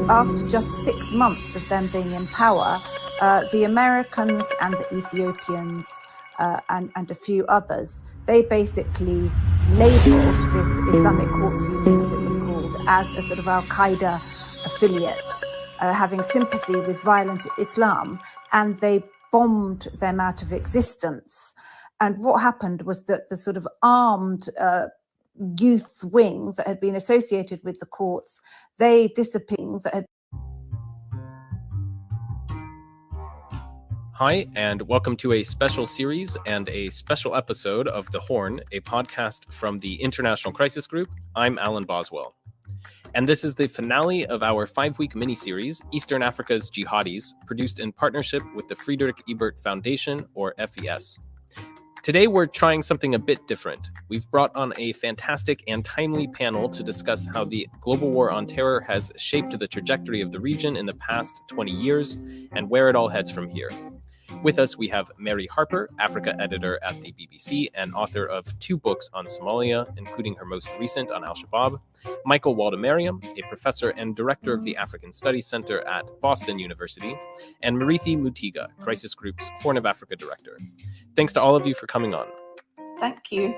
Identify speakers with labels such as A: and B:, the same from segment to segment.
A: after just 6 months of them being in power, the Americans and the Ethiopians and a few others, they basically labeled this Islamic Courts Union, as it was called, as a sort of Al-Qaeda affiliate, having sympathy with violent Islam, and they bombed them out of existence. And what happened was that the sort of armed youth wing that had been associated with the courts, they disappeared.
B: Hi, and welcome to a special series and a special episode of The Horn, a podcast from the International Crisis Group. I'm Alan Boswell. And this is the finale of our 5-week mini-series, Eastern Africa's Jihadis, produced in partnership with the Friedrich Ebert Foundation, or FES. Today, we're trying something a bit different. We've brought on a fantastic and timely panel to discuss how the global war on terror has shaped the trajectory of the region in the past 20 years and where it all heads from here. With us, we have Mary Harper, Africa editor at the BBC and author of 2 books on Somalia, including her most recent on Al-Shabaab, Michael Waldemariam, a professor and director of the African Studies Center at Boston University, and Marithi Mutiga, Crisis Group's Horn of Africa director. Thanks to all of you for coming on.
A: Thank you.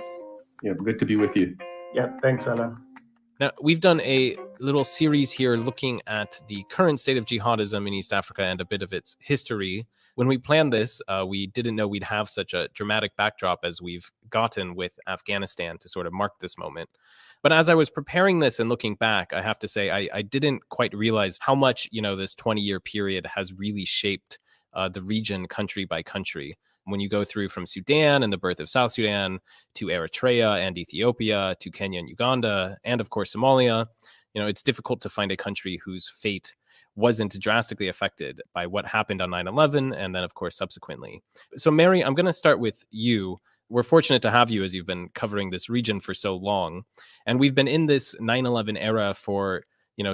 C: Yeah, good to be with you.
D: Yeah, thanks, Alan.
B: Now, we've done a little series here looking at the current state of jihadism in East Africa and a bit of its history. When we planned this, we didn't know we'd have such a dramatic backdrop as we've gotten with Afghanistan to sort of mark this moment. But as I was preparing this and looking back, I have to say I didn't quite realize how much, this 20-year period has really shaped the region country by country. When you go through from Sudan and the birth of South Sudan to Eritrea and Ethiopia to Kenya and Uganda and, of course, Somalia, it's difficult to find a country whose fate wasn't drastically affected by what happened on 9/11 and then, of course, subsequently. So, Mary, I'm going to start with you. We're fortunate to have you as you've been covering this region for so long. And we've been in this 9/11 era for,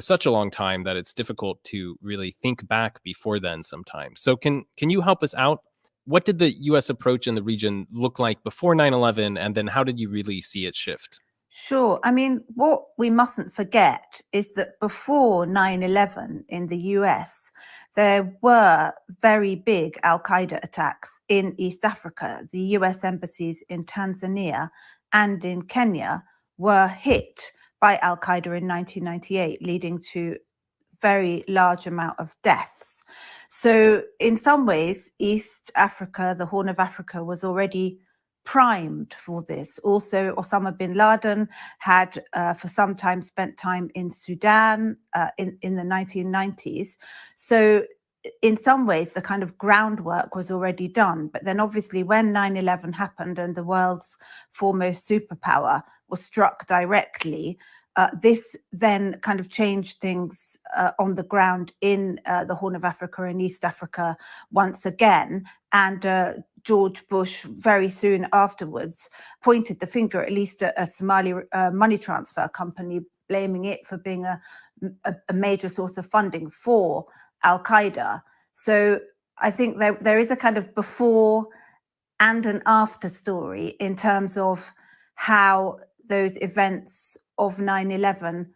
B: such a long time that it's difficult to really think back before then sometimes. So can you help us out? What did the U.S. approach in the region look like before 9/11? And then how did you really see it shift?
A: Sure. I mean, what we mustn't forget is that before 9/11 in the US, there were very big Al-Qaeda attacks in East Africa. The US embassies in Tanzania and in Kenya were hit by Al-Qaeda in 1998, leading to very large amount of deaths. So in some ways, East Africa, the Horn of Africa, was already primed for this. Also, Osama bin Laden had for some time spent time in Sudan in the 1990s. So in some ways, the kind of groundwork was already done. But then obviously when 9/11 happened and the world's foremost superpower was struck directly, this then kind of changed things on the ground in the Horn of Africa and East Africa once again. And George Bush very soon afterwards pointed the finger at least at a Somali money transfer company, blaming it for being a major source of funding for Al-Qaeda. So I think there is a kind of before and an after story in terms of how those events of 9/11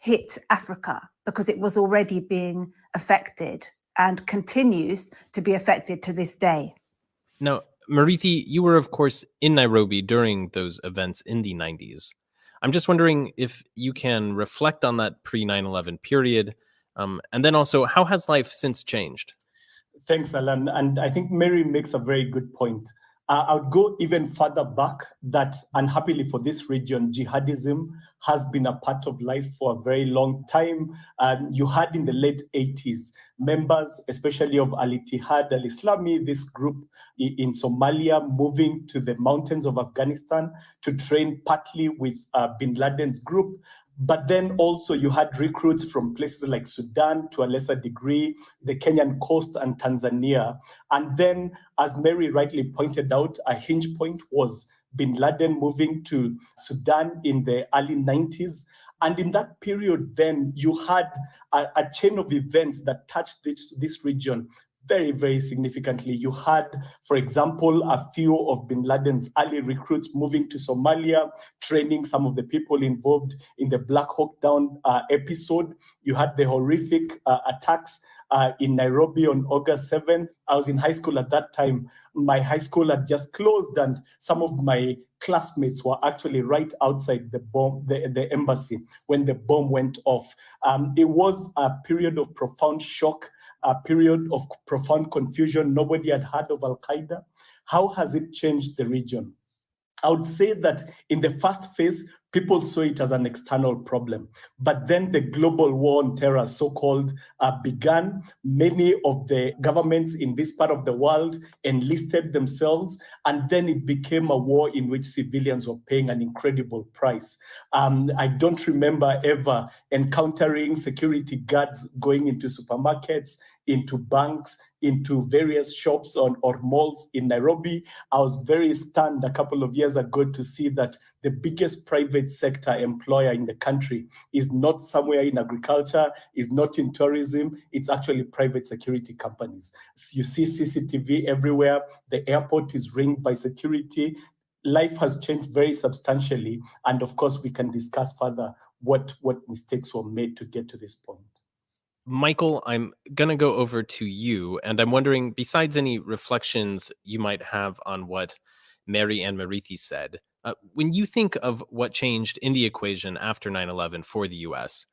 A: hit Africa, because it was already being affected and continues to be affected to this day.
B: Now, Marithi, you were, of course, in Nairobi during those events in the 90s. I'm just wondering if you can reflect on that pre-9/11 period, and then also, how has life since changed?
D: Thanks, Alan. And I think Mary makes a very good point. I would go even further back that, unhappily for this region, jihadism has been a part of life for a very long time. You had in the late 80s members, especially of Al-Ittihad al-Islami, this group in Somalia, moving to the mountains of Afghanistan to train partly with bin Laden's group. But then also you had recruits from places like Sudan, to a lesser degree, the Kenyan coast and Tanzania. And then, as Mary rightly pointed out, a hinge point was bin Laden moving to Sudan in the early 90s. And in that period, then you had a chain of events that touched this region very, very significantly. You had, for example, a few of bin Laden's early recruits moving to Somalia, training some of the people involved in the Black Hawk Down episode. You had the horrific attacks in Nairobi on August 7th. I was in high school at that time. My high school had just closed, and some of my classmates were actually right outside the embassy when the bomb went off. It was a period of profound shock, a period of profound confusion. Nobody had heard of Al-Qaeda. How has it changed the region? I would say that in the first phase, people saw it as an external problem. But then the global war on terror, so-called, began. Many of the governments in this part of the world enlisted themselves, and then it became a war in which civilians were paying an incredible price. I don't remember ever encountering security guards going into supermarkets, into banks, into various shops or malls in Nairobi. I was very stunned a couple of years ago to see that the biggest private sector employer in the country is not somewhere in agriculture, is not in tourism, it's actually private security companies. You see CCTV everywhere, the airport is ringed by security. Life has changed very substantially, and of course we can discuss further what mistakes were made to get to this point.
B: Michael, I'm going to go over to you, and I'm wondering, besides any reflections you might have on what Mary and Marithi said, when you think of what changed in the equation after 9/11 for the U.S.,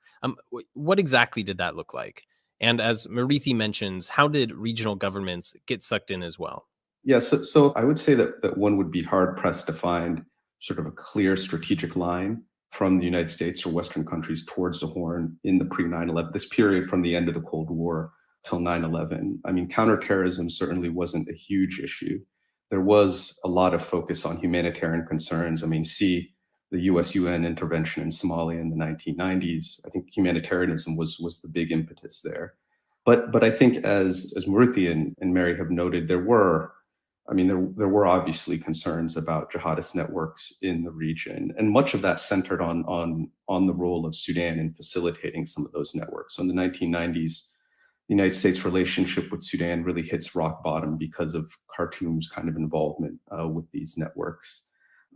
B: what exactly did that look like? And as Marithi mentions, how did regional governments get sucked in as well?
C: Yeah, so I would say that one would be hard-pressed to find sort of a clear strategic line from the United States or Western countries towards the Horn in the pre-9/11, this period from the end of the Cold War till 9/11. I mean, counterterrorism certainly wasn't a huge issue. There was a lot of focus on humanitarian concerns. I mean, see the US-UN intervention in Somalia in the 1990s. I think humanitarianism was the big impetus there. But I think as Marithi and Mary have noted, there were obviously concerns about jihadist networks in the region, and much of that centered on the role of Sudan in facilitating some of those networks. So in the 1990s, the United States relationship with Sudan really hits rock bottom because of Khartoum's kind of involvement with these networks.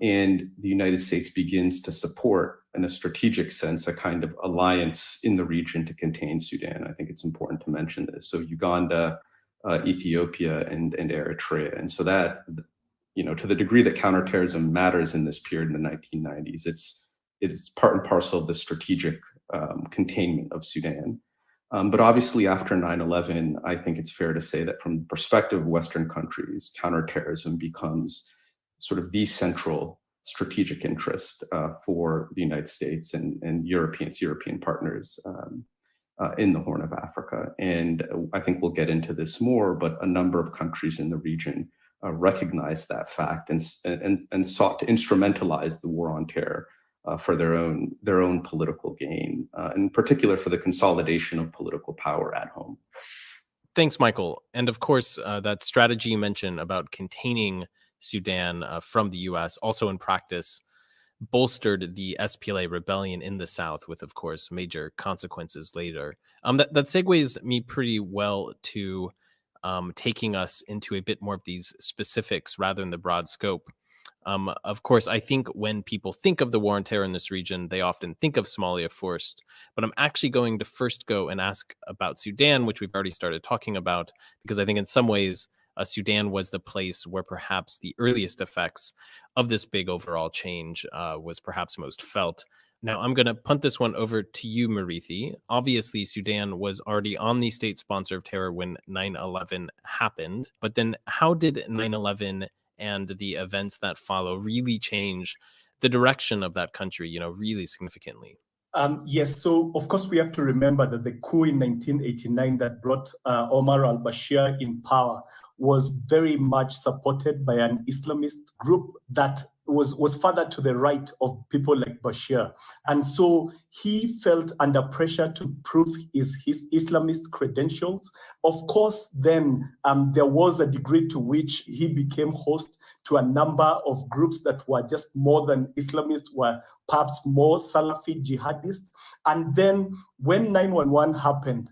C: And the United States begins to support, in a strategic sense, a kind of alliance in the region to contain Sudan. I think it's important to mention this. So Uganda, Ethiopia, and Eritrea. And so that, to the degree that counterterrorism matters in this period in the 1990s, it's part and parcel of the strategic containment of Sudan. But obviously after 9/11, I think it's fair to say that from the perspective of Western countries, counterterrorism becomes sort of the central strategic interest for the United States and European partners in the Horn of Africa. And I think we'll get into this more, but a number of countries in the region recognized that fact and sought to instrumentalize the war on terror for their own political gain, in particular for the consolidation of political power at home.
B: Thanks, Michael. And of course, that strategy you mentioned about containing Sudan from the U.S. also in practice bolstered the SPLA rebellion in the South with, of course, major consequences later. That segues me pretty well to taking us into a bit more of these specifics rather than the broad scope. Of course, I think when people think of the war on terror in this region, they often think of Somalia first. But I'm actually going to first go and ask about Sudan, which we've already started talking about, because I think in some ways, Sudan was the place where perhaps the earliest effects of this big overall change was perhaps most felt. Now, I'm going to punt this one over to you, Marithi. Obviously, Sudan was already on the state sponsor of terror when 9/11 happened. But then how did 9/11 and the events that follow really change the direction of that country, really significantly?
D: Yes, so of course we have to remember that the coup in 1989 that brought Omar al-Bashir in power was very much supported by an Islamist group that was further to the right of people like Bashir. And so he felt under pressure to prove his Islamist credentials. Of course, then there was a degree to which he became host to a number of groups that were just more than Islamist, were perhaps more Salafi jihadists. And then when 9/11 happened,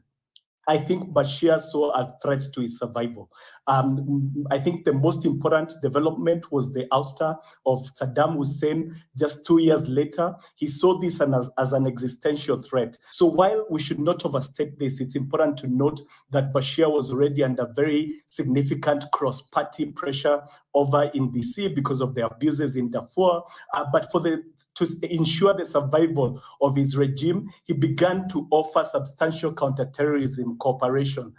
D: I think Bashir saw a threat to his survival. I think the most important development was the ouster of Saddam Hussein just 2 years later. He saw this as an existential threat. So while we should not overstate this, it's important to note that Bashir was already under very significant cross-party pressure over in DC because of the abuses in Darfur. But to ensure the survival of his regime, he began to offer substantial counterterrorism cooperation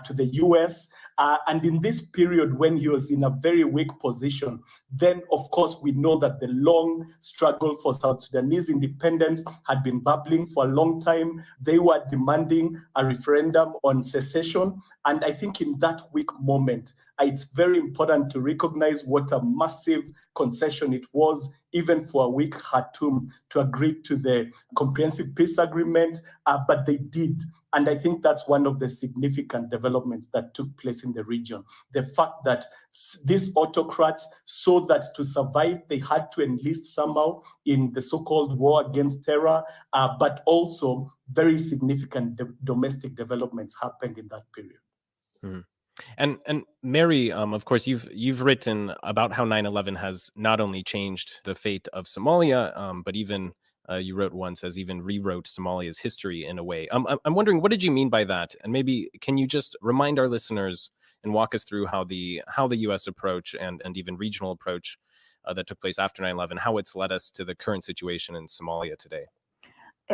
D: to the US. And in this period, when he was in a very weak position, then, of course, we know that the long struggle for South Sudanese independence had been bubbling for a long time. They were demanding a referendum on secession. And I think in that weak moment, it's very important to recognize what a massive concession it was, even for a weak Khartoum, to agree to the comprehensive peace agreement, but they did. And I think that's one of the significant developments that took place in the region. The fact that these autocrats saw that to survive, they had to enlist somehow in the so-called war against terror, but also very significant domestic developments happened in that period.
B: Mm-hmm. And Mary, of course, you've written about how 9/11 has not only changed the fate of Somalia, but even you wrote once as even rewrote Somalia's history in a way. I'm wondering, what did you mean by that? And maybe can you just remind our listeners and walk us through how the U.S. approach and even regional approach that took place after 9/11, how it's led us to the current situation in Somalia today?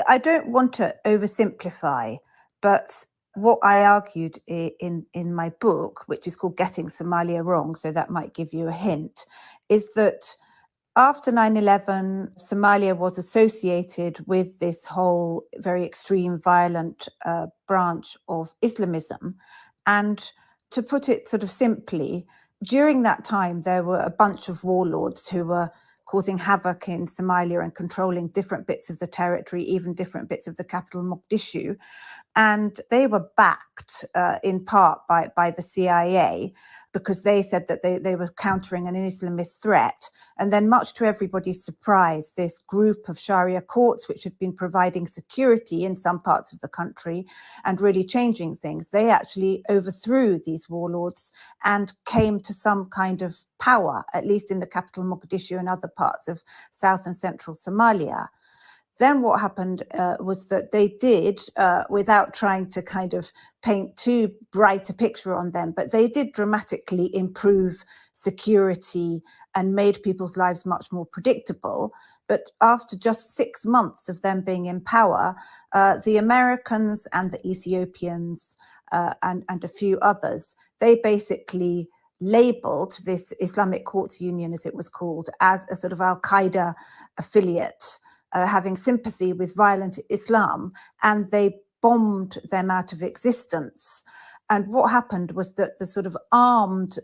A: I don't want to oversimplify, but what I argued in my book, which is called Getting Somalia Wrong, so that might give you a hint, is that after 9/11, Somalia was associated with this whole very extreme, violent branch of Islamism. And to put it sort of simply, during that time, there were a bunch of warlords who were causing havoc in Somalia and controlling different bits of the territory, even different bits of the capital, Mogadishu. And they were backed in part by the CIA, because they said that they were countering an Islamist threat. And then, much to everybody's surprise, this group of Sharia courts, which had been providing security in some parts of the country and really changing things, they actually overthrew these warlords and came to some kind of power, at least in the capital Mogadishu and other parts of South and Central Somalia. Then what happened was that they did, without trying to kind of paint too bright a picture on them, but they did dramatically improve security and made people's lives much more predictable. But after just 6 months of them being in power, the Americans and the Ethiopians and a few others, they basically labeled this Islamic Courts Union, as it was called, as a sort of Al-Qaeda affiliate, having sympathy with violent Islam, and they bombed them out of existence. And what happened was that the sort of armed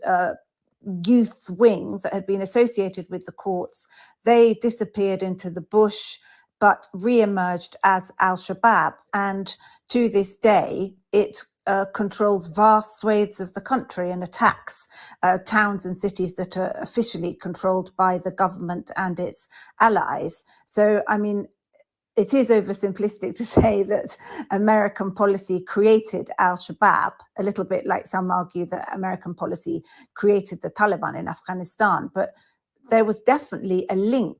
A: youth wing that had been associated with the courts, they disappeared into the bush, but re-emerged as Al-Shabaab. And to this day, it controls vast swathes of the country and attacks towns and cities that are officially controlled by the government and its allies. So, I mean, it is oversimplistic to say that American policy created Al-Shabaab, a little bit like some argue that American policy created the Taliban in Afghanistan. But there was definitely a link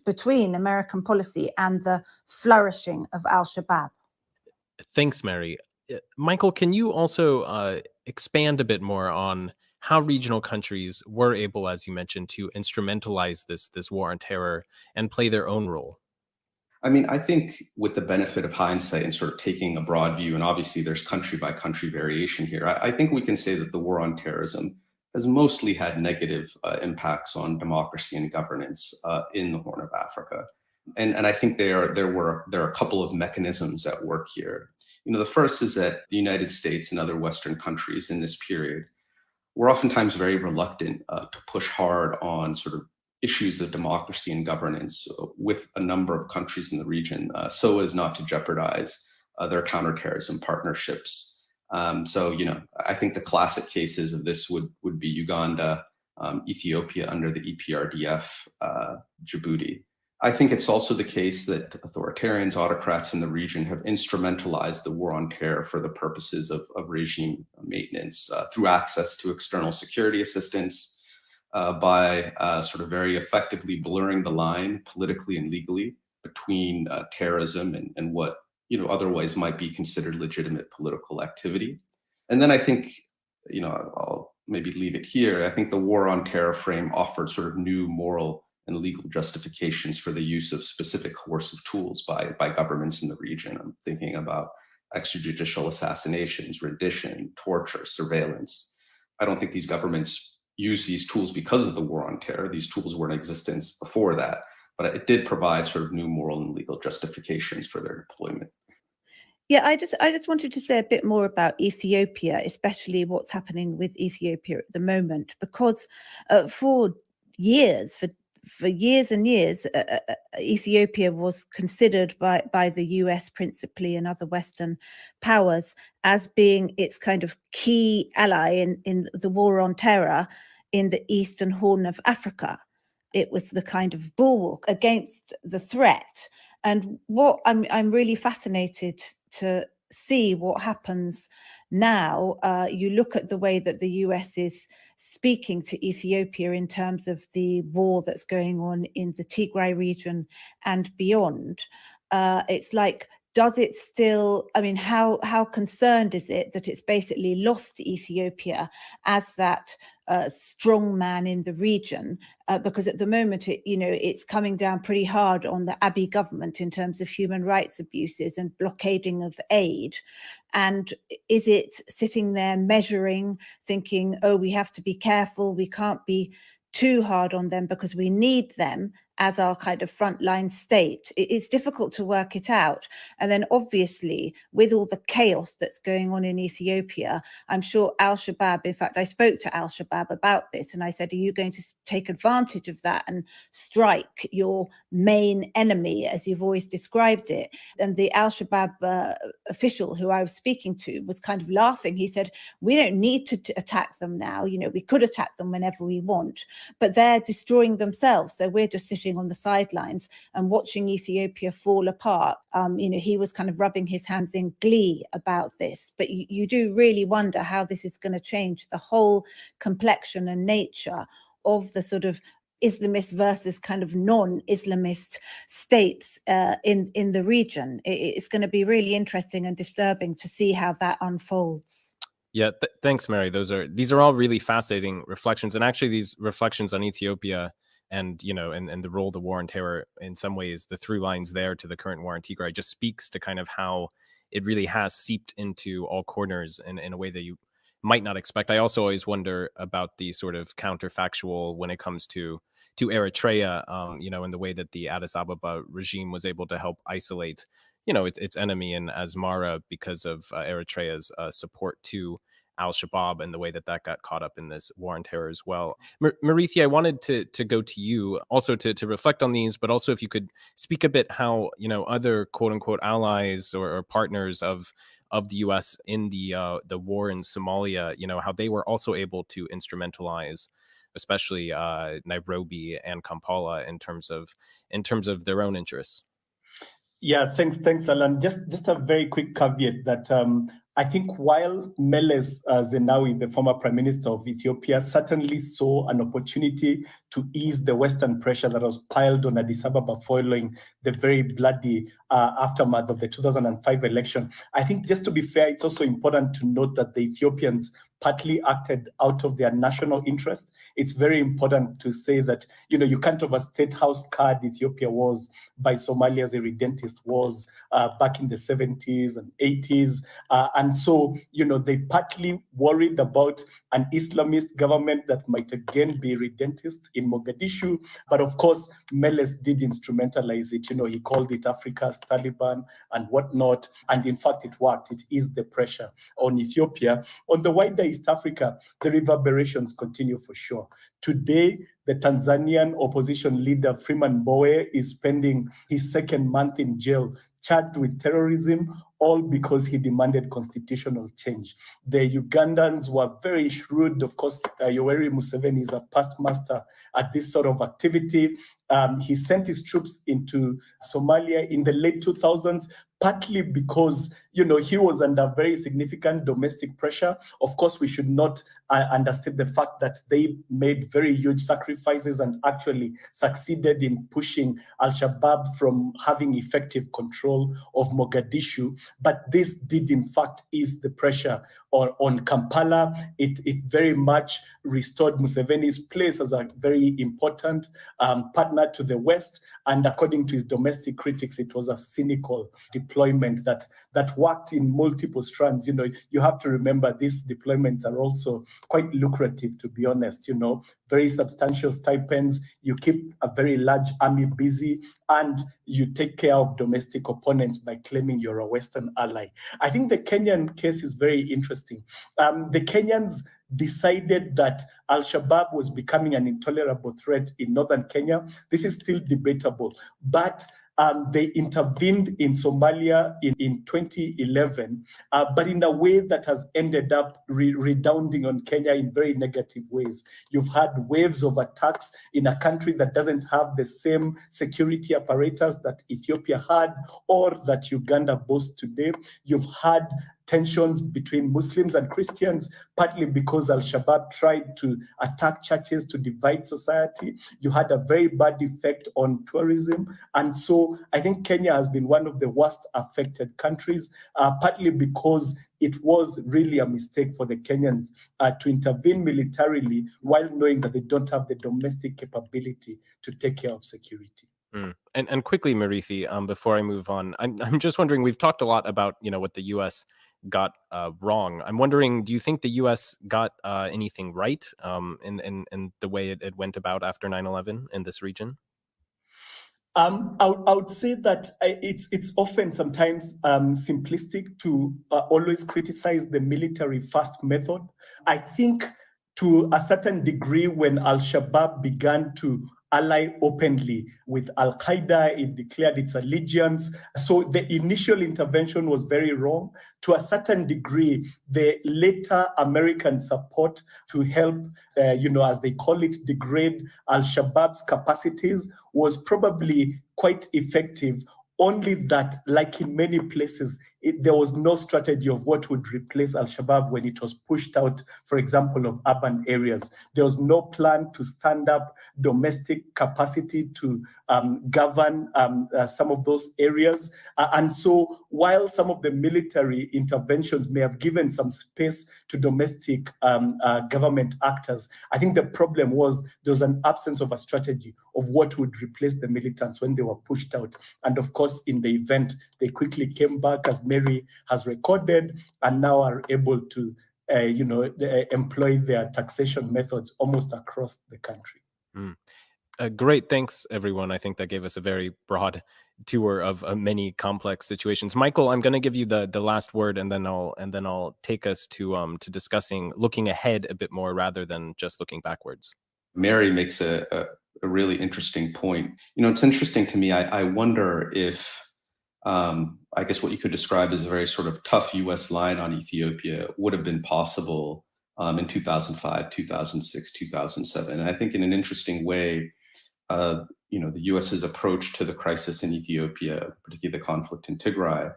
A: between American policy and the flourishing of Al-Shabaab.
B: Thanks, Mary. Michael, can you also expand a bit more on how regional countries were able, as you mentioned, to instrumentalize this war on terror and play their own role?
C: I mean, I think with the benefit of hindsight and sort of taking a broad view, and obviously there's country by country variation here, I think we can say that the war on terrorism has mostly had negative impacts on democracy and governance in the Horn of Africa. And I think there are a couple of mechanisms at work here. You know, the first is that the United States and other Western countries in this period were oftentimes very reluctant to push hard on sort of issues of democracy and governance with a number of countries in the region, so as not to jeopardize their counterterrorism partnerships. So, you know, I think the classic cases of this would be Uganda, Ethiopia under the EPRDF, Djibouti. I think it's also the case that authoritarians, autocrats in the region have instrumentalized the war on terror for the purposes of regime maintenance through access to external security assistance, by sort of very effectively blurring the line politically and legally between terrorism and what otherwise might be considered legitimate political activity. And then I think, I'll maybe leave it here. I think the war on terror frame offered sort of new moral and legal justifications for the use of specific coercive tools by governments in the region. I'm thinking about extrajudicial assassinations, rendition, torture, surveillance. I don't think these governments use these tools because of the war on terror. These tools were in existence before that, but it did provide sort of new moral and legal justifications for their deployment.
A: Yeah, I just wanted to say a bit more about Ethiopia, especially what's happening with Ethiopia at the moment, because for years and years, Ethiopia was considered by the US principally and other Western powers as being its kind of key ally in the war on terror in the Eastern Horn of Africa. It was the kind of bulwark against the threat. And what I'm really fascinated to see what happens now. You look at the way that the US is speaking to Ethiopia in terms of the war that's going on in the Tigray region and beyond. It's like, does it still, how concerned is it that it's basically lost Ethiopia as that strong man in the region? Because at the moment, it's coming down pretty hard on the Abiy government in terms of human rights abuses and blockading of aid. And is it sitting there measuring, thinking, oh, we have to be careful, we can't be too hard on them because we need them as our kind of frontline state? It's difficult to work it out. And then obviously, with all the chaos that's going on in Ethiopia, I'm sure Al-Shabaab, in fact, I spoke to Al-Shabaab about this and I said, are you going to take advantage of that and strike your main enemy, as you've always described it? And the Al-Shabaab official who I was speaking to was kind of laughing. He said, we don't need to attack them now. We could attack them whenever we want, but they're destroying themselves. So we're just sitting on the sidelines and watching Ethiopia fall apart. He was kind of rubbing his hands in glee about this, but you do really wonder how this is going to change the whole complexion and nature of the sort of Islamist versus kind of non-Islamist states in the region. It's going to be really interesting and disturbing to see how that unfolds.
B: Yeah, thanks, Mary. These are all really fascinating reflections, and actually, these reflections on Ethiopia and and the role of the war on terror, in some ways, the through lines there to the current war in Tigray just speaks to kind of how it really has seeped into all corners in a way that you might not expect. I also always wonder about the sort of counterfactual when it comes to Eritrea, in the way that the Addis Ababa regime was able to help isolate its enemy in Asmara because of Eritrea's support to Al-Shabaab and the way that got caught up in this war on terror as well. Marithi, I wanted to go to you also to reflect on these, but also if you could speak a bit how other quote unquote allies or partners of the U.S. in the war in Somalia, how they were also able to instrumentalize, especially Nairobi and Kampala in terms of their own interests.
D: Yeah, thanks, Alan. Just a very quick caveat that I think while Meles Zenawi, the former prime minister of Ethiopia, certainly saw an opportunity to ease the Western pressure that was piled on Addis Ababa following the very bloody aftermath of the 2005 election, I think just to be fair, it's also important to note that the Ethiopians partly acted out of their national interest. It's very important to say that, you can't overstate how scarred Ethiopia was by Somalia's irredentist wars back in the 70s and 80s. And so, they partly worried about an Islamist government that might again be redentist in Mogadishu. But of course, Meles did instrumentalize it. He called it Africa's Taliban and whatnot. And in fact, it worked. It eased the pressure on Ethiopia. On the wider East Africa, the reverberations continue for sure. Today, the Tanzanian opposition leader Freeman Mbowe is spending his second month in jail, charged with terrorism, all because he demanded constitutional change. The Ugandans were very shrewd. Of course, Yoweri Museveni is a past master at this sort of activity. He sent his troops into Somalia in the late 2000s, partly because, he was under very significant domestic pressure. Of course, we should not understate the fact that they made very huge sacrifices and actually succeeded in pushing Al-Shabaab from having effective control of Mogadishu. But this did, in fact, ease the pressure on Kampala. It very much restored Museveni's place as a very important partner to the West. And according to his domestic critics, it was a cynical deployment that worked in multiple strands. You have to remember these deployments are also quite lucrative, to be honest. Very substantial stipends. You keep a very large army busy, and you take care of domestic opponents by claiming you're a Western ally. I think the Kenyan case is very interesting. The Kenyans decided that Al-Shabaab was becoming an intolerable threat in northern Kenya. This is still debatable, but they intervened in Somalia in 2011, but in a way that has ended up redounding on Kenya in very negative ways. You've had waves of attacks in a country that doesn't have the same security apparatus that Ethiopia had or that Uganda boasts today. You've had tensions between Muslims and Christians, partly because Al-Shabaab tried to attack churches to divide society. You had a very bad effect on tourism. And so I think Kenya has been one of the worst affected countries, partly because it was really a mistake for the Kenyans to intervene militarily while knowing that they don't have the domestic capability to take care of security.
B: And quickly, Marifi, before I move on, I'm just wondering, we've talked a lot about, what the U.S. got wrong. I'm wondering, do you think the U.S. got anything right in the way it went about after 9/11 in this region?
D: I would say that it's often sometimes simplistic to always criticize the military first method. I think to a certain degree, when Al-Shabaab began to ally openly with Al-Qaeda, it declared its allegiance. So the initial intervention was very wrong. To a certain degree, the later American support to help, as they call it, degrade Al-Shabaab's capacities was probably quite effective. Only that, like in many places, there was no strategy of what would replace Al-Shabaab when it was pushed out, for example, of urban areas. There was no plan to stand up domestic capacity to govern some of those areas. And so while some of the military interventions may have given some space to domestic government actors, I think the problem was there was an absence of a strategy of what would replace the militants when they were pushed out. And of course, in the event, they quickly came back, as Mary has recorded, and now are able to employ their taxation methods almost across the country.
B: Great, thanks everyone. I think that gave us a very broad tour of many complex situations. Michael, I'm going to give you the last word, and then I'll take us to discussing looking ahead a bit more rather than just looking backwards.
C: Mary makes a really interesting point. It's interesting to me. I wonder if I guess what you could describe as a very sort of tough U.S. line on Ethiopia would have been possible in 2005, 2006, 2007. And I think in an interesting way, the U.S.'s approach to the crisis in Ethiopia, particularly the conflict in Tigray,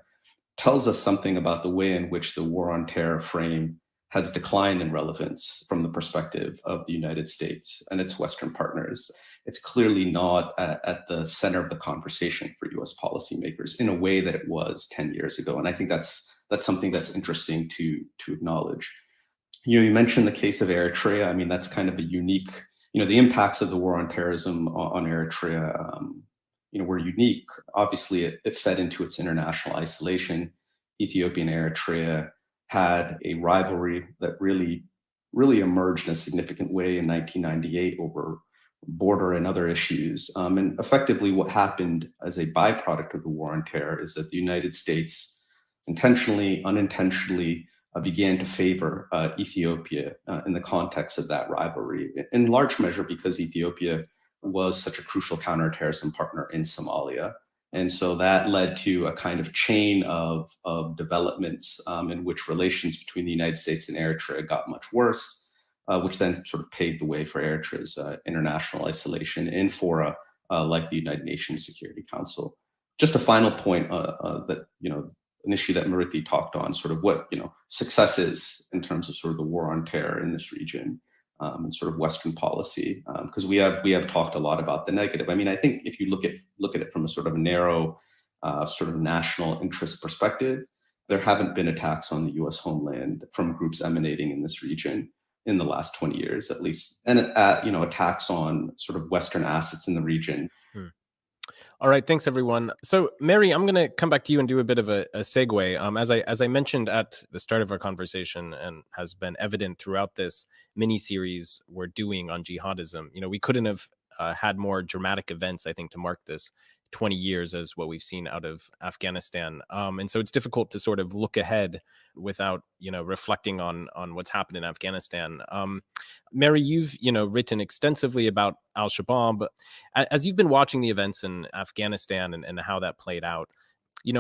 C: tells us something about the way in which the war on terror frame has declined in relevance from the perspective of the United States and its Western partners. It's clearly not at the center of the conversation for U.S. policymakers in a way that it was 10 years ago. And I think that's something that's interesting to acknowledge. You mentioned the case of Eritrea. I mean, that's kind of a unique, the impacts of the war on terrorism on Eritrea, were unique. Obviously, it fed into its international isolation. Ethiopia and Eritrea had a rivalry that really emerged in a significant way in 1998 over border and other issues. And effectively what happened as a byproduct of the war on terror is that the United States intentionally, unintentionally began to favor Ethiopia in the context of that rivalry, in large measure because Ethiopia was such a crucial counterterrorism partner in Somalia. And so that led to a kind of chain of developments in which relations between the United States and Eritrea got much worse, which then sort of paved the way for Eritrea's international isolation and for like the United Nations Security Council. Just a final point that, an issue that Marithi talked on, sort of what, success is in terms of sort of the war on terror in this region, and sort of Western policy, because we have talked a lot about the negative. I mean, I think if you look at it from a sort of narrow, sort of national interest perspective, there haven't been attacks on the U.S. homeland from groups emanating in this region in the last 20 years, at least, and attacks on sort of Western assets in the region.
B: All right, thanks everyone. So, Mary, I'm going to come back to you and do a bit of a segue. As I mentioned at the start of our conversation, and has been evident throughout this mini series we're doing on jihadism, we couldn't have had more dramatic events, I think, to mark this 20 years as what we've seen out of Afghanistan. And so it's difficult to sort of look ahead without, reflecting on what's happened in Afghanistan. Mary, you've, written extensively about al-Shabaab. As you've been watching the events in Afghanistan and how that played out,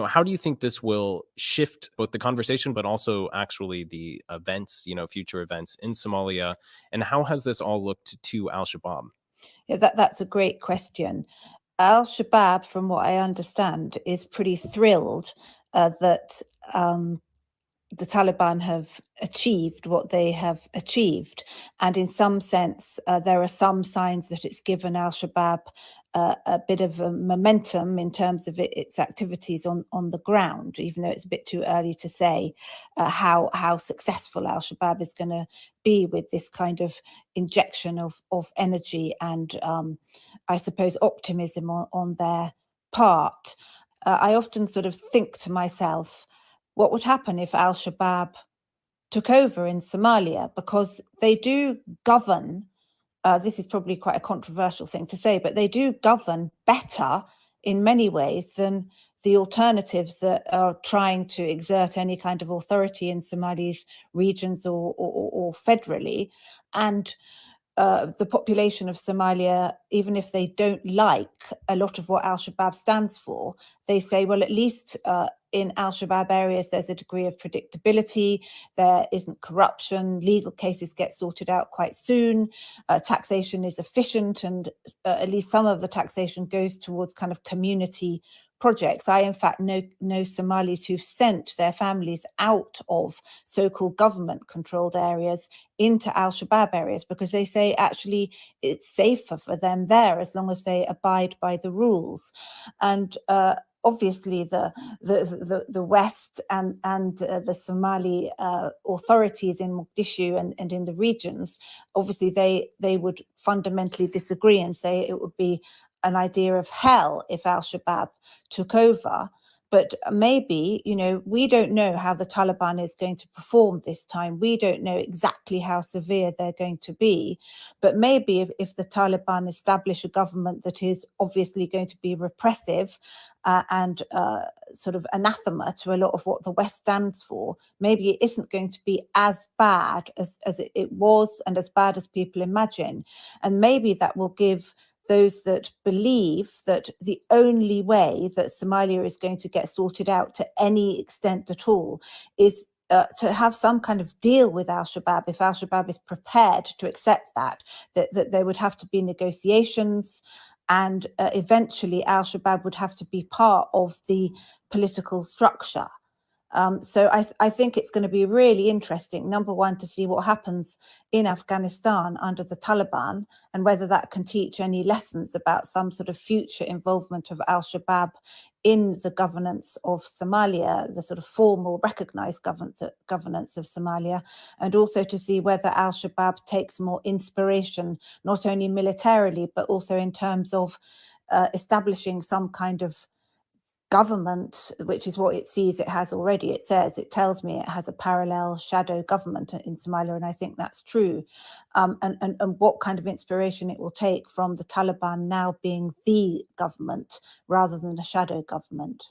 B: how do you think this will shift both the conversation, but also actually the events, future events in Somalia? And how has this all looked to al-Shabaab?
A: Yeah, that's a great question. Al-Shabaab, from what I understand, is pretty thrilled that the Taliban have achieved what they have achieved. And in some sense, there are some signs that it's given al-Shabaab a bit of a momentum in terms of its activities on the ground, even though it's a bit too early to say how successful al-Shabaab is going to be with this kind of injection of energy and, I suppose, optimism on their part. I often sort of think to myself, what would happen if al-Shabaab took over in Somalia? Because they do govern, this is probably quite a controversial thing to say, but they do govern better in many ways than the alternatives that are trying to exert any kind of authority in Somali's regions or federally. And the population of Somalia, even if they don't like a lot of what al-Shabaab stands for, they say, well, at least in al-Shabaab areas, there's a degree of predictability, there isn't corruption, legal cases get sorted out quite soon, taxation is efficient, and at least some of the taxation goes towards kind of community projects. I, in fact, know Somalis who've sent their families out of so-called government-controlled areas into al-Shabaab areas because they say actually it's safer for them there as long as they abide by the rules. And obviously, the West and the Somali authorities in Mogadishu and in the regions, obviously they would fundamentally disagree and say it would be an idea of hell if al-Shabaab took over. But maybe, we don't know how the Taliban is going to perform this time. We don't know exactly how severe they're going to be. But maybe if the Taliban establish a government that is obviously going to be repressive and sort of anathema to a lot of what the West stands for, maybe it isn't going to be as bad as it was and as bad as people imagine. And maybe that will give those that believe that the only way that Somalia is going to get sorted out to any extent at all is to have some kind of deal with al-Shabaab. If al-Shabaab is prepared to accept that there would have to be negotiations, and eventually al-Shabaab would have to be part of the political structure. So I think it's going to be really interesting, number one, to see what happens in Afghanistan under the Taliban and whether that can teach any lessons about some sort of future involvement of al-Shabaab in the governance of Somalia, the sort of formal recognized governance of Somalia, and also to see whether al-Shabaab takes more inspiration, not only militarily, but also in terms of establishing some kind of government, which is what it sees it has already. It tells me it has a parallel shadow government in Somalia, and I think that's true. And what kind of inspiration it will take from the Taliban now being the government rather than a shadow government.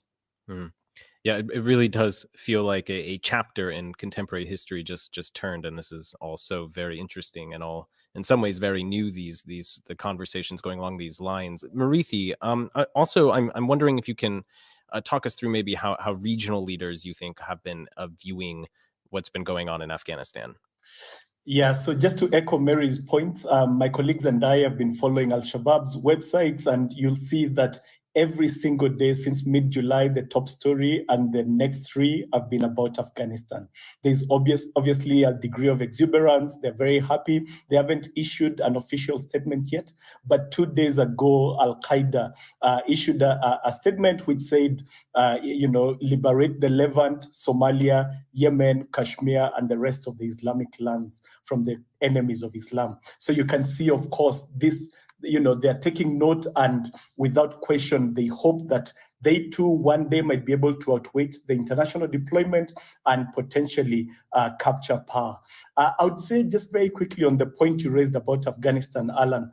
B: Yeah, it really does feel like a chapter in contemporary history just turned, and this is also very interesting and all in some ways very new. The conversations going along these lines. Marithi, I'm wondering if you can talk us through maybe how regional leaders you think have been viewing what's been going on in Afghanistan.
D: Yeah, so just to echo Mary's point, my colleagues and I have been following Al-Shabaab's websites, and you'll see that every single day since mid-July, the top story and the next three have been about Afghanistan. There's obviously a degree of exuberance. They're very happy. They haven't issued an official statement yet, but 2 days ago, Al-Qaeda issued a statement which said, liberate the Levant, Somalia, Yemen, Kashmir, and the rest of the Islamic lands from the enemies of Islam. So you can see, of course, this, they're taking note, and without question, they hope that they too one day might be able to outweight the international deployment and potentially capture power. I would say just very quickly on the point you raised about Afghanistan, Alan,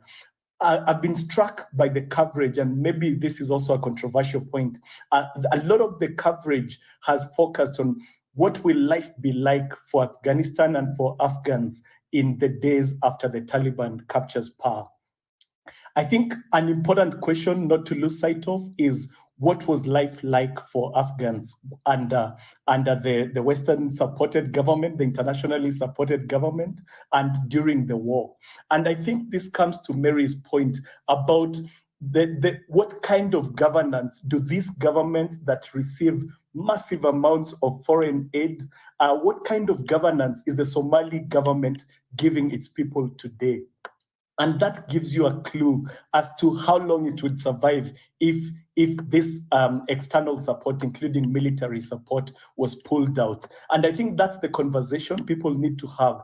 D: I've been struck by the coverage, and maybe this is also a controversial point. A lot of the coverage has focused on what will life be like for Afghanistan and for Afghans in the days after the Taliban captures power. I think an important question not to lose sight of is, what was life like for Afghans under the Western-supported government, the internationally supported government, and during the war? And I think this comes to Mary's point about what kind of governance do these governments that receive massive amounts of foreign aid, what kind of governance is the Somali government giving its people today? And that gives you a clue as to how long it would survive if this external support, including military support, was pulled out. And I think that's the conversation people need to have.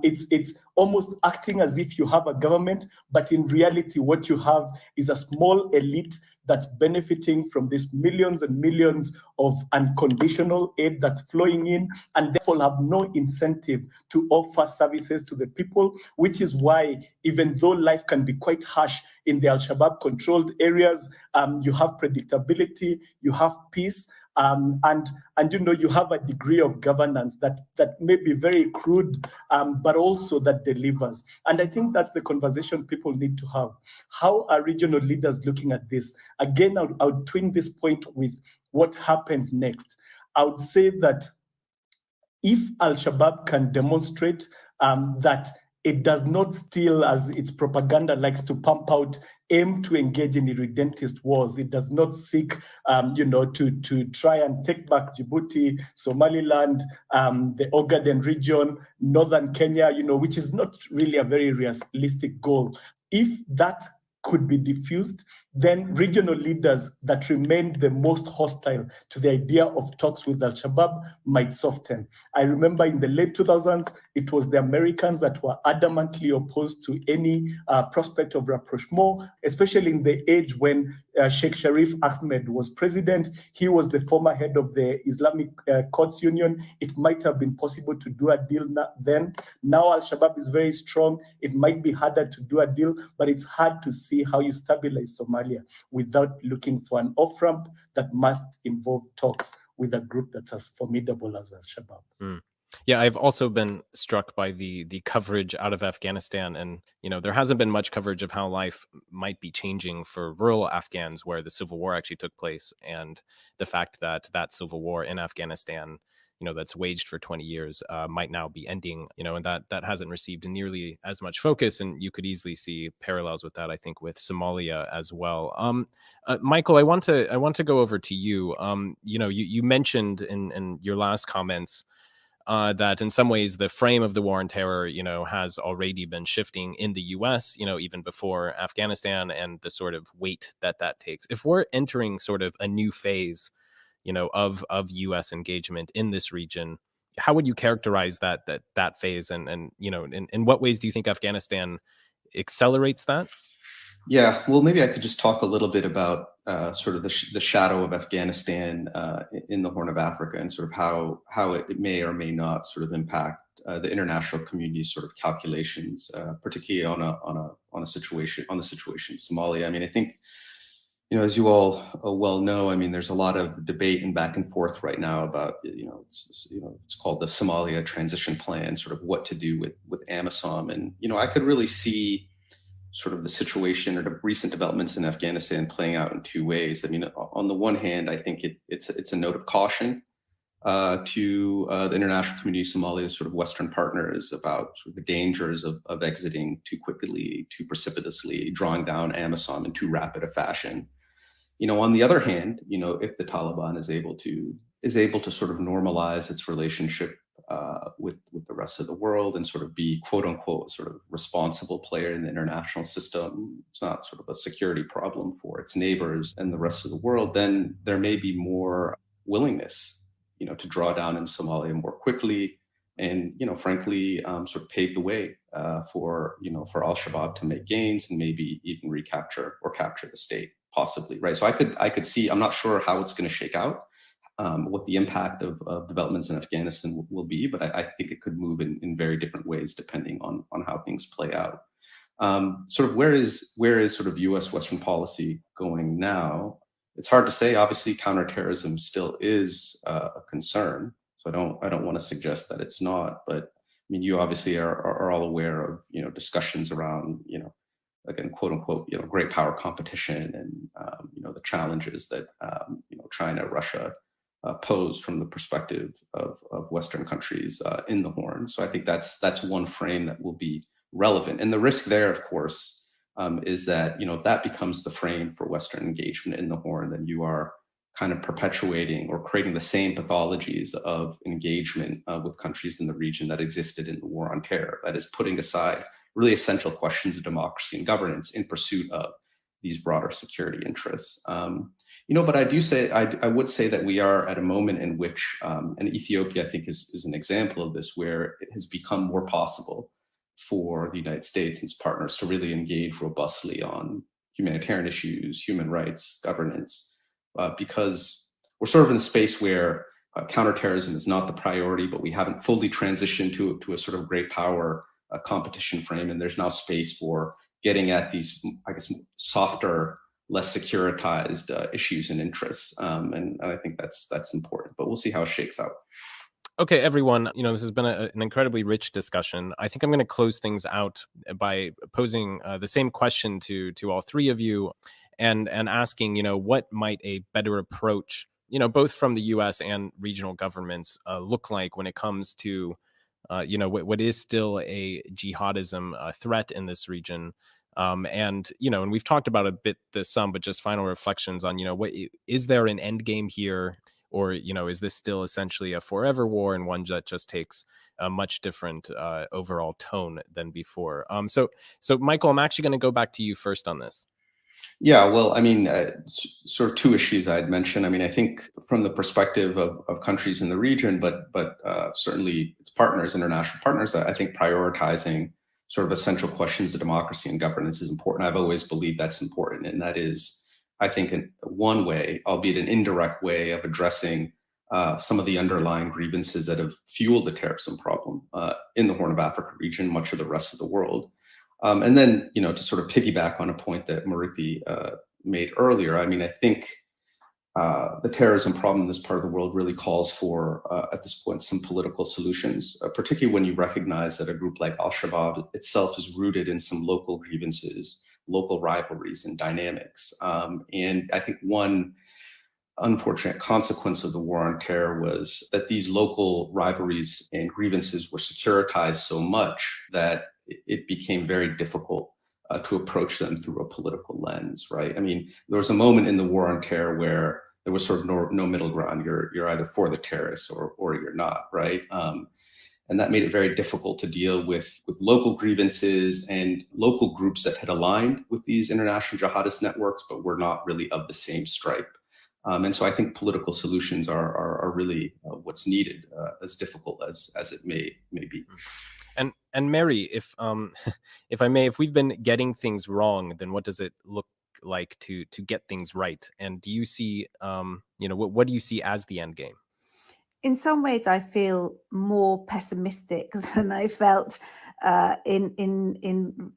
D: It's almost acting as if you have a government, but in reality, what you have is a small elite that's benefiting from these millions and millions of unconditional aid that's flowing in, and therefore have no incentive to offer services to the people, which is why, even though life can be quite harsh in the Al-Shabaab controlled areas, you have predictability, you have peace, and you have a degree of governance that may be very crude, but also that delivers. And I think that's the conversation people need to have. How are regional leaders looking at this? Again, I would twin this point with what happens next. I would say that if Al-Shabaab can demonstrate that it does not still, as its propaganda likes to pump out, aim to engage in irredentist wars. It does not seek, to try and take back Djibouti, Somaliland, the Ogaden region, northern Kenya, which is not really a very realistic goal. If that could be diffused, then regional leaders that remain the most hostile to the idea of talks with Al-Shabaab might soften. I remember in the late 2000s, it was the Americans that were adamantly opposed to any prospect of rapprochement, especially in the age when Sheikh Sharif Ahmed was president. He was the former head of the Islamic Courts Union. It might have been possible to do a deal then. Now Al-Shabaab is very strong. It might be harder to do a deal, but it's hard to see how you stabilize Somalia without looking for an off-ramp that must involve talks with a group that's as formidable as Al-Shabaab.
B: Yeah, I've also been struck by the coverage out of Afghanistan, and there hasn't been much coverage of how life might be changing for rural Afghans where the civil war actually took place, and the fact that that civil war in Afghanistan, that's waged for 20 years, might now be ending, and that hasn't received nearly as much focus. And you could easily see parallels with that, I think, with Somalia as well. Michael, I want to go over to you. You mentioned in your last comments that in some ways the frame of the war on terror, has already been shifting in the US, even before Afghanistan, and the sort of weight that takes. If we're entering sort of a new phase, of US engagement in this region, how would you characterize that phase? And in what ways do you think Afghanistan accelerates that?
C: Yeah, well, maybe I could just talk a little bit about sort of the shadow of Afghanistan in the Horn of Africa, and sort of how it may or may not sort of impact the international community's sort of calculations, particularly on the situation in Somalia. I mean, I think, as you all well know, I mean, there's a lot of debate and back and forth right now about, it's called the Somalia Transition Plan, sort of what to do with AMISOM. And, I could really see sort of the situation or the recent developments in Afghanistan playing out in two ways. I mean, on the one hand, I think it's a note of caution to the international community, Somalia's sort of Western partners, about sort of the dangers of exiting too quickly, too precipitously, drawing down AMISOM in too rapid a fashion. On the other hand, if the Taliban is able to sort of normalize its relationship with the rest of the world and sort of be, quote unquote, sort of responsible player in the international system, it's not sort of a security problem for its neighbors and the rest of the world, then there may be more willingness, to draw down in Somalia more quickly and, frankly, sort of pave the way for Al-Shabaab to make gains and maybe even recapture or capture the state, possibly, right? So I could see, I'm not sure how it's going to shake out, what the impact of developments in Afghanistan will be, but I think it could move in very different ways depending on how things play out. Sort of where is sort of U.S. Western policy going now? It's hard to say. Obviously, counterterrorism still is a concern. So I don't want to suggest that it's not. But I mean, you obviously are all aware of discussions around again, quote unquote great power competition and the challenges that China, Russia pose from the perspective of Western countries in the Horn. So I think that's one frame that will be relevant. And the risk there, of course, is that if that becomes the frame for Western engagement in the Horn, then you are kind of perpetuating or creating the same pathologies of engagement with countries in the region that existed in the War on Terror. That is putting aside really essential questions of democracy and governance in pursuit of these broader security interests. But I would say that we are at a moment in which, and Ethiopia, I think, is an example of this, where it has become more possible for the United States and its partners to really engage robustly on humanitarian issues, human rights, governance, because we're sort of in a space where counterterrorism is not the priority, but we haven't fully transitioned to a sort of great power competition frame, and there's now space for getting at these, I guess, softer, less securitized issues and interests, and I think that's important. But we'll see how it shakes out.
B: Okay, everyone, this has been an incredibly rich discussion. I think I'm going to close things out by posing the same question to all three of you and asking, what might a better approach, both from the U.S. and regional governments look like when it comes to, what is still a jihadism threat in this region. And we've talked about a bit some, but just final reflections on, what is there an end game here? Or, is this still essentially a forever war and one that just takes a much different overall tone than before? So Michael, I'm actually going to go back to you first on this.
C: Yeah, well, I mean, sort of two issues I'd mention. I mean, I think from the perspective of countries in the region, but certainly its partners, international partners, I think prioritizing sort of essential questions of democracy and governance is important. I've always believed that's important, and that is, I think, one way, albeit an indirect way, of addressing some of the underlying grievances that have fueled the terrorism problem in the Horn of Africa region, much of the rest of the world. And then, to sort of piggyback on a point that Maruti made earlier, I mean, I think the terrorism problem in this part of the world really calls for, at this point, some political solutions, particularly when you recognize that a group like Al-Shabaab itself is rooted in some local grievances, local rivalries and dynamics. And I think one unfortunate consequence of the war on terror was that these local rivalries and grievances were securitized so much that it became very difficult to approach them through a political lens, right? I mean, there was a moment in the war on terror where there was sort of no middle ground. You're either for the terrorists or you're not, right? And that made it very difficult to deal with local grievances and local groups that had aligned with these international jihadist networks, but were not really of the same stripe. And so I think political solutions are really what's needed, as difficult as it may be.
B: And Mary, if I may, if we've been getting things wrong, then what does it look like to get things right? And do you see, what do you see as the end game?
A: In some ways, I feel more pessimistic than I felt in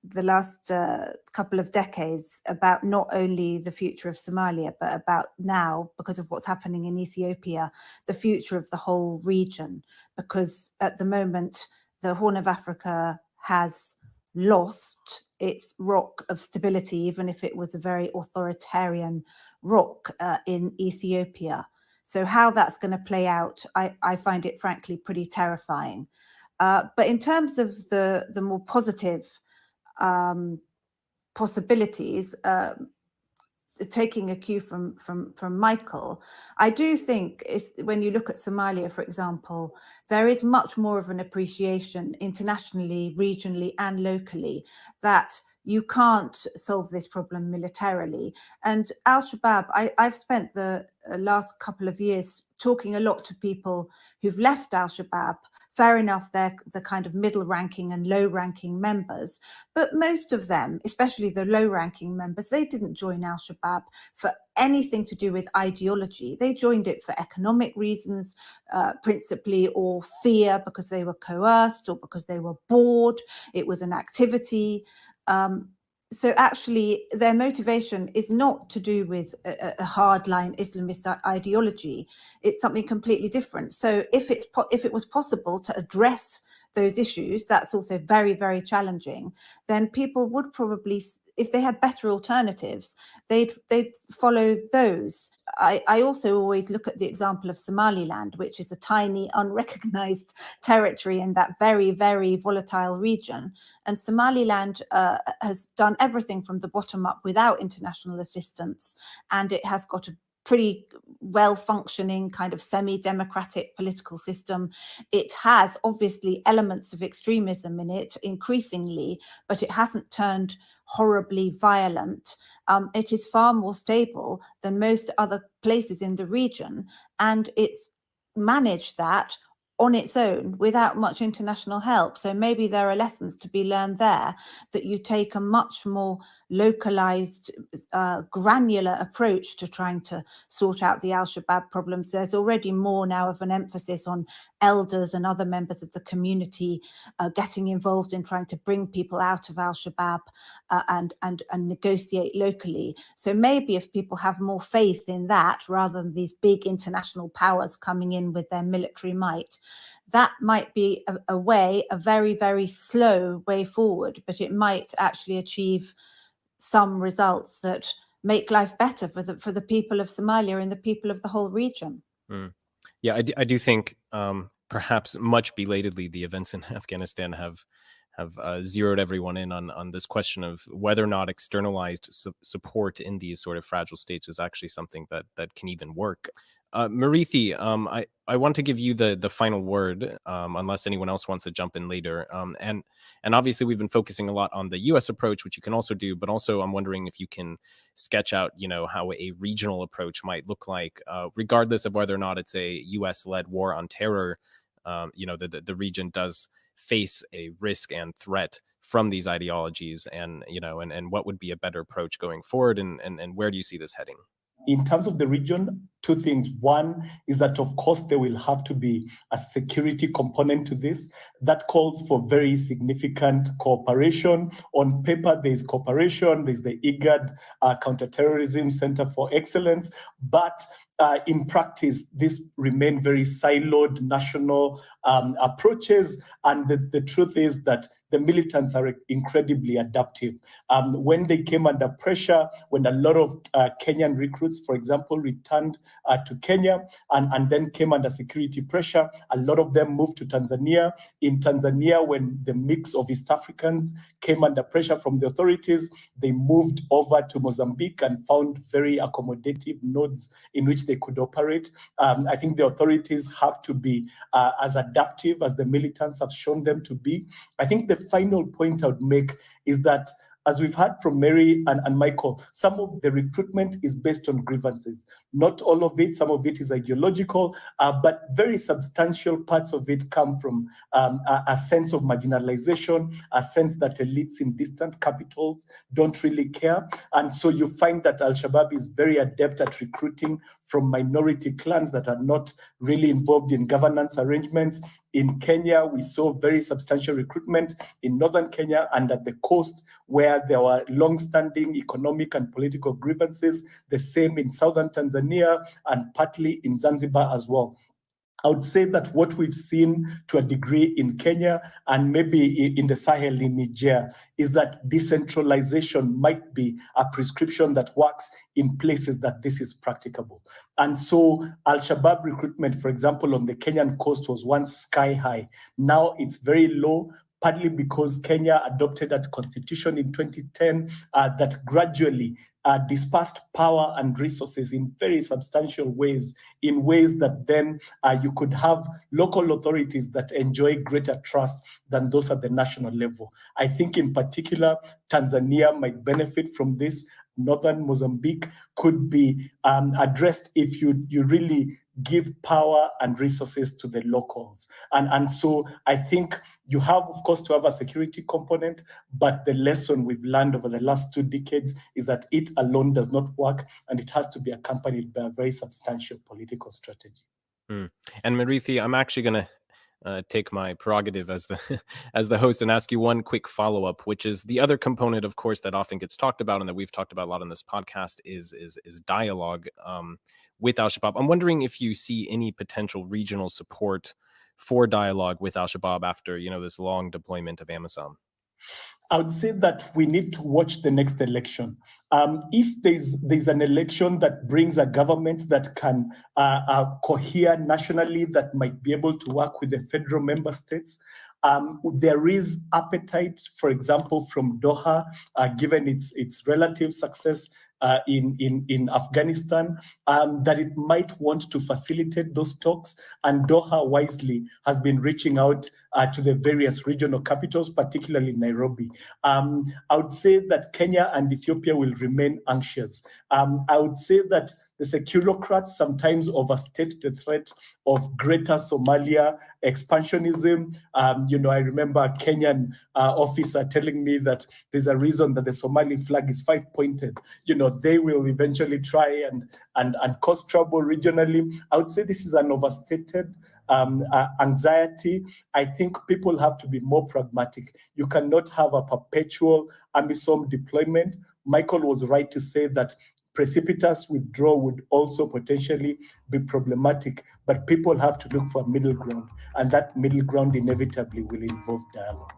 A: the last couple of decades about not only the future of Somalia, but about now, because of what's happening in Ethiopia, the future of the whole region. Because at the moment, the Horn of Africa has lost its rock of stability, even if it was a very authoritarian rock in Ethiopia. So how that's going to play out, I find it frankly pretty terrifying. But in terms of the more positive possibilities, taking a cue from Michael, I do think when you look at Somalia, for example, there is much more of an appreciation internationally, regionally, and locally that you can't solve this problem militarily. And Al-Shabaab, I've spent the last couple of years talking a lot to people who've left Al-Shabaab. Fair enough, they're the kind of middle-ranking and low-ranking members, but most of them, especially the low-ranking members, they didn't join Al-Shabaab for anything to do with ideology. They joined it for economic reasons, principally, or fear because they were coerced or because they were bored. It was an activity. So actually, their motivation is not to do with a hardline Islamist ideology. It's something completely different. So if it was possible to address those issues, that's also very, very challenging. Then people would probably, if they had better alternatives, they'd follow those. I also always look at the example of Somaliland, which is a tiny, unrecognized territory in that very, very volatile region. And Somaliland has done everything from the bottom up without international assistance, and it has got a pretty well-functioning kind of semi-democratic political system. It has obviously elements of extremism in it increasingly, but it hasn't turned horribly violent. It is far more stable than most other places in the region, and it's managed that on its own without much international help. So maybe there are lessons to be learned there, that you take a much more localized, granular approach to trying to sort out the Al-Shabaab problems. There's already more now of an emphasis on elders and other members of the community getting involved in trying to bring people out of Al-Shabaab and negotiate locally. So maybe if people have more faith in that rather than these big international powers coming in with their military might, that might be a very, very slow way forward, but it might actually achieve some results that make life better for the people of Somalia and the people of the whole region.
B: Yeah, I do think perhaps much belatedly the events in Afghanistan have zeroed everyone in on this question of whether or not externalized support in these sort of fragile states is actually something that can even work. Marithi, I want to give you the final word, unless anyone else wants to jump in later. And obviously we've been focusing a lot on the U.S. approach, which you can also do, but also I'm wondering if you can sketch out, how a regional approach might look like, regardless of whether or not it's a U.S.-led war on terror. The region does face a risk and threat from these ideologies, and what would be a better approach going forward, and where do you see this heading?
D: In terms of the region, two things. One is that, of course, there will have to be a security component to this that calls for very significant cooperation. On paper, there's cooperation. There's the IGAD Counterterrorism Center for Excellence. But in practice, this remain very siloed national approaches. And the truth is that the militants are incredibly adaptive. When they came under pressure, when a lot of Kenyan recruits, for example, returned to Kenya and then came under security pressure, a lot of them moved to Tanzania. In Tanzania, when the mix of East Africans came under pressure from the authorities, they moved over to Mozambique and found very accommodative nodes in which they could operate. I think the authorities have to be as adaptive as the militants have shown them to be. I think the final point I would make is that, as we've heard from Mary and Michael, some of the recruitment is based on grievances. Not all of it, some of it is ideological, but very substantial parts of it come from a sense of marginalization, a sense that elites in distant capitals don't really care. And so you find that Al-Shabaab is very adept at recruiting from minority clans that are not really involved in governance arrangements. In Kenya, we saw very substantial recruitment in northern Kenya and at the coast, where there were long-standing economic and political grievances, the same in southern Tanzania and partly in Zanzibar as well. I would say that what we've seen to a degree in Kenya and maybe in the Sahel in Niger is that decentralization might be a prescription that works in places that this is practicable. And so Al-Shabaab recruitment, for example, on the Kenyan coast was once sky high. Now it's very low, partly because Kenya adopted a constitution in 2010 that gradually dispersed power and resources in very substantial ways, in ways that then you could have local authorities that enjoy greater trust than those at the national level. I think in particular, Tanzania might benefit from this. Northern Mozambique could be addressed if you really give power and resources to the locals. And so I think you have, of course, to have a security component, but the lesson we've learned over the last 2 decades is that it alone does not work, and it has to be accompanied by a very substantial political strategy.
B: And Marithi, I'm actually going to take my prerogative as the host and ask you one quick follow-up, which is the other component, of course, that often gets talked about and that we've talked about a lot on this podcast is dialogue with Al-Shabaab. I'm wondering if you see any potential regional support for dialogue with Al-Shabaab after, this long deployment of AMISOM.
D: I would say that we need to watch the next election. If there's an election that brings a government that can cohere nationally, that might be able to work with the federal member states, there is appetite, for example, from Doha, given its relative success in Afghanistan, that it might want to facilitate those talks. And Doha wisely has been reaching out to the various regional capitals, particularly Nairobi. I would say that Kenya and Ethiopia will remain anxious. I would say that the securocrats sometimes overstate the threat of greater Somalia expansionism. I remember a Kenyan officer telling me that there's a reason that the Somali flag is 5-pointed. They will eventually try and cause trouble regionally. I would say this is an overstated anxiety. I think people have to be more pragmatic. You cannot have a perpetual AMISOM deployment. Michael was right to say that precipitous withdrawal would also potentially be problematic, but people have to look for a middle ground, and that middle ground inevitably will involve dialogue.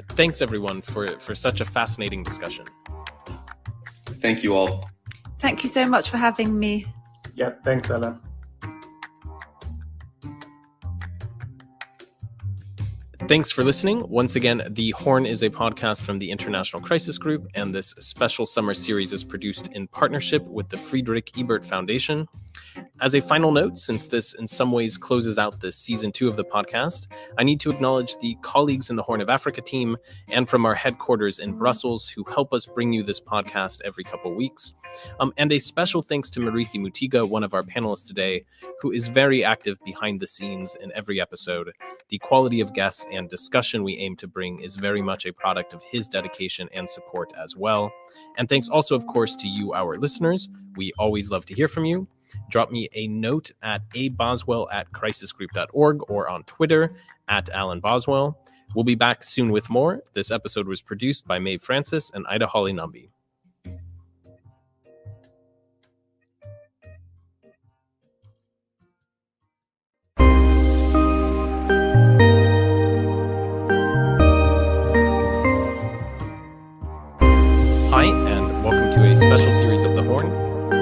B: Thanks, everyone, for such a fascinating discussion.
C: Thank you all.
A: Thank you so much for having me.
D: Yeah, thanks, Alan.
B: Thanks for listening. Once again, The Horn is a podcast from the International Crisis Group, and this special summer series is produced in partnership with the Friedrich Ebert Foundation. As a final note, since this in some ways closes out the season 2 of the podcast, I need to acknowledge the colleagues in the Horn of Africa team and from our headquarters in Brussels who help us bring you this podcast every couple weeks. And a special thanks to Marithi Mutiga, one of our panelists today, who is very active behind the scenes in every episode. The quality of guests and discussion we aim to bring is very much a product of his dedication and support as well. And thanks also, of course, to you, our listeners. We always love to hear from you. Drop me a note at aboswell@crisisgroup.org or on Twitter @AlanBoswell. We'll be back soon with more. This episode was produced by Maeve Francis and Ida Holly Numby.